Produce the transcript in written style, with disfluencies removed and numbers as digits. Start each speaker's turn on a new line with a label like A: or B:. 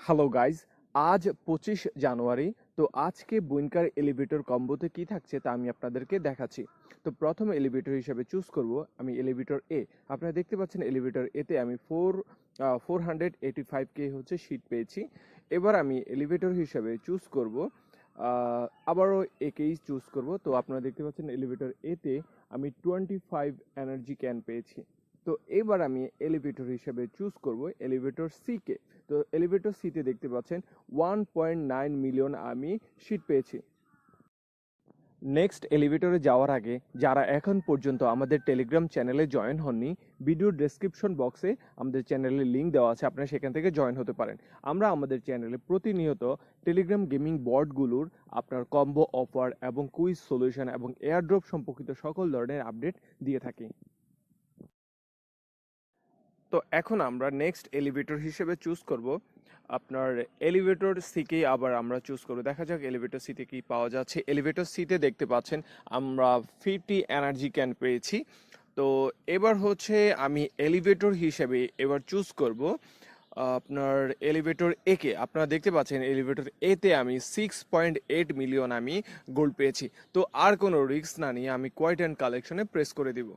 A: Hello guys, আজ 25 জানুয়ারি। তো আজকে বুইনকার এলিভেটর কম্বোতে কি থাকছে তা আমি আপনাদেরকে দেখাচ্ছি। তো প্রথম এলিভেটর হিসেবে চুজ করব আমি এলিভেটর এ। আপনারা দেখতে পাচ্ছেন এলিভেটর এতে আমি 485K হচ্ছে সিট পেয়েছি। এবার আমি এলিভেটর হিসেবে চুজ করব আবারও একেই চুজ করব। তো আপনারা দেখতে পাচ্ছেন এলিভেটর এতে আমি 25 এনার্জি ক্যান পেয়েছি। তো এবার আমি এলিভেটর হিসেবে চুজ করব এলিভেটর সি কে। তো এলিভেটর সিতে দেখতে পাচ্ছেন 1.9 মিলিয়ন আমি সিট পেয়েছি। নেক্সট এলিভেটরে যাওয়ার আগে যারা এখন পর্যন্ত আমাদের টেলিগ্রাম চ্যানেলে জয়েন হননি, ভিডিওর ডেসক্রিপশন বক্সে আমাদের চ্যানেলের লিঙ্ক দেওয়া আছে, আপনারা সেখান থেকে জয়েন হতে পারেন। আমরা আমাদের চ্যানেলে প্রতিনিয়ত টেলিগ্রাম গেমিং বটগুলোর আপনার কম্বো অফার এবং কুইজ সলিউশন এবং এয়ারড্রপ সম্পর্কিত সকল ধরনের আপডেট দিয়ে থাকি। তো এখন আমরা নেক্সট এলিভেটর হিসেবে চুজ করব আপনার এলিভেটর সিকেই আবার আমরা চুজ করব। দেখা যাক এলিভেটর সিতে কি পাওয়া যাচ্ছে। এলিভেটর সিতে দেখতে পাচ্ছেন আমরা 50 এনার্জি ক্যান পেয়েছি। তো এবার হচ্ছে আমি এলিভেটর হিসেবে এবার চুজ করব আপনার এলিভেটর এ কে। আপনারা দেখতে পাচ্ছেন এলিভেটর এতে আমি 6.8 মিলিয়ন আমি গোল্ড পেয়েছি। তো আর কোনো রিস্ক না নিয়ে আমি কোয়াইট অ্যান্ড কালেকশনে প্রেস করে দিব।